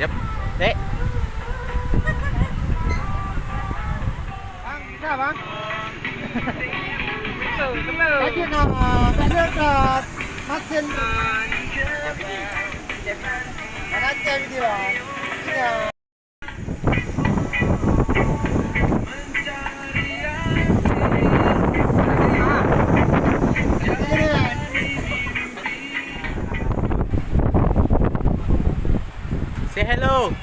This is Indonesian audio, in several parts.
Yep. Dek. Bang, bisa bang? Tunggu. Tadi saya lihat mesin. Mana aja video bang? Iya. Say hello.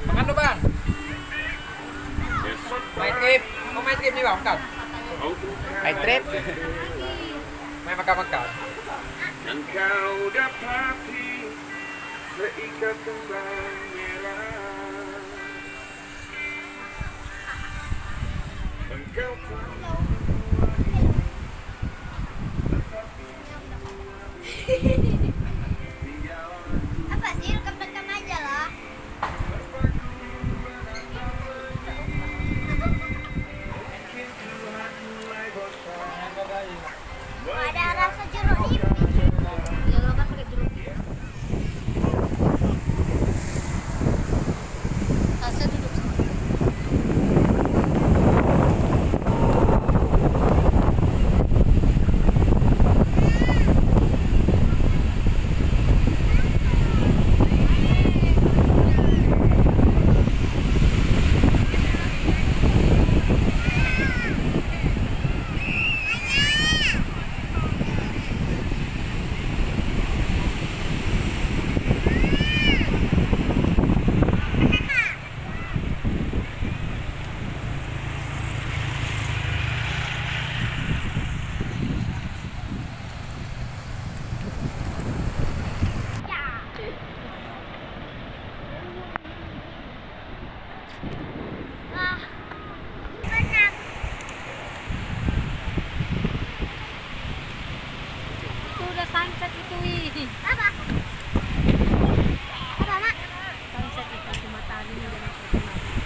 Makan lu bang. Main trip. Mau main trip nih bang makan. I trip. Main makan. Dan kau dapati seikat kembang merah. Engkau Apa sih, rekam-rekam aja lah. Ada rasa jeruk nipis. Ya lo kan pakai jeruk. Tasnya duduk sama. Banyak. Itu udah sunset itu, wih. Apa? Apa, Mak? Sunset itu si matahari udah masuk ke matahari.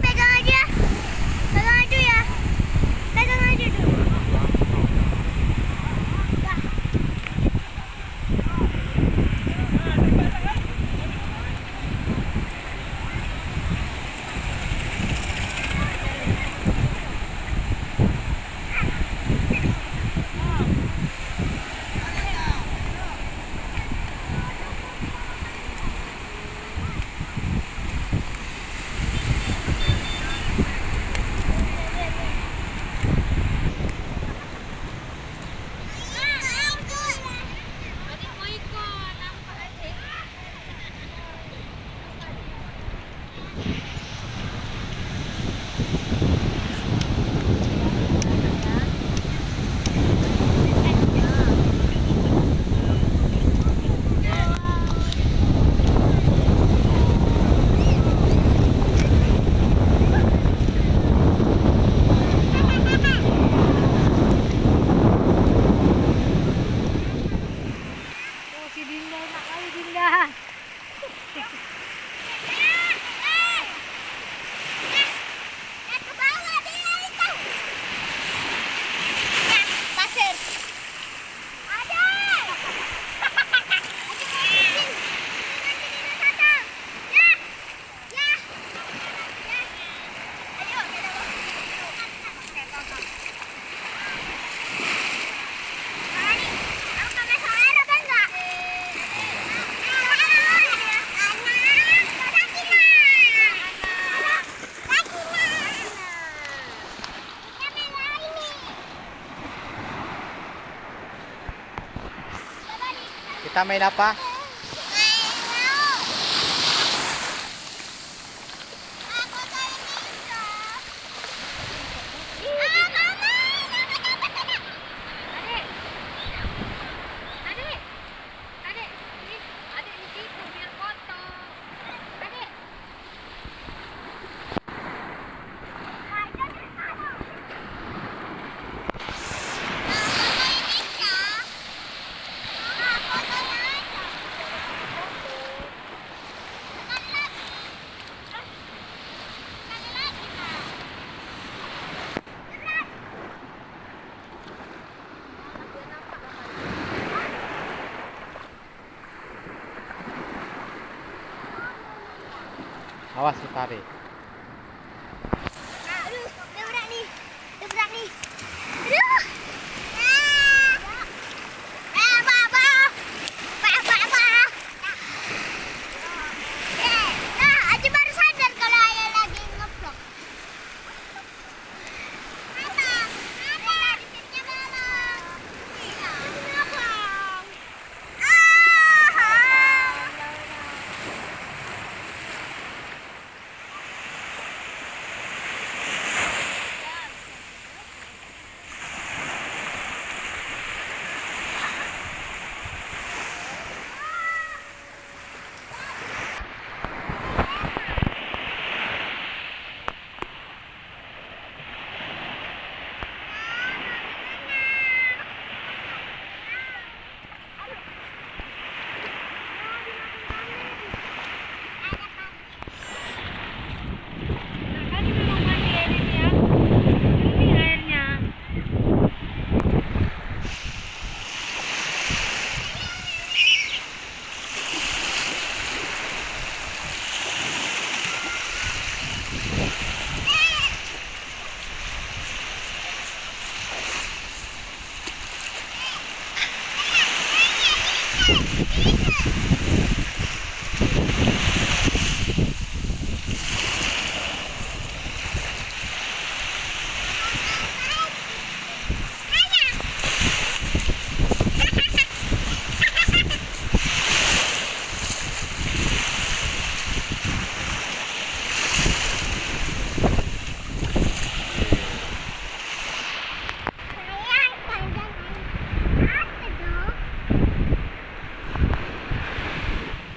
Pegang aja. Pegang aja ya. Pegang aja dulu. Oh, si Dinda enak kali Dinda. Ke bawah dia itu. Nah, pasir. Ada. Ya. Ya. Ya. Ayo, Kita main apa? Ah, Awas lu tarik. Aduh, udah berat nih. Udah berat nih. Aduh. Ah. Pak. Pak. Nah, Aji baru sadar kalau ayah lagi ngeplok. Abang, ada disitnya belum. Iya, belum. Kan memang mandi air ini ya. Ini airnya.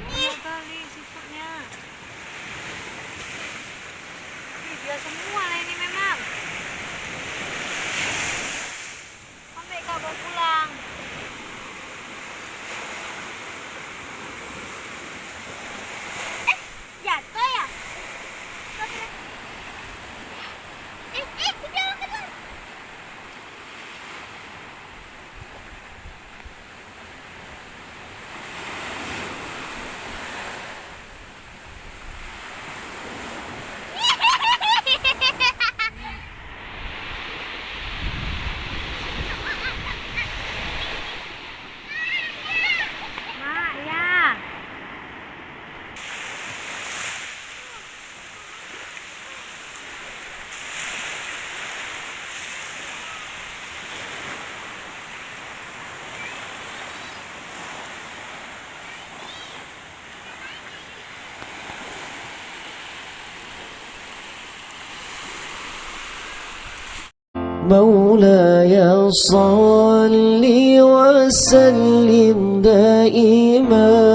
Banyak kali sisanya. Ih, dia semua lah ini memang. Sampai kau bawa pulang. Jatuh ya? Udah keluar. Mak, ya. مولاي صل وسلم دائما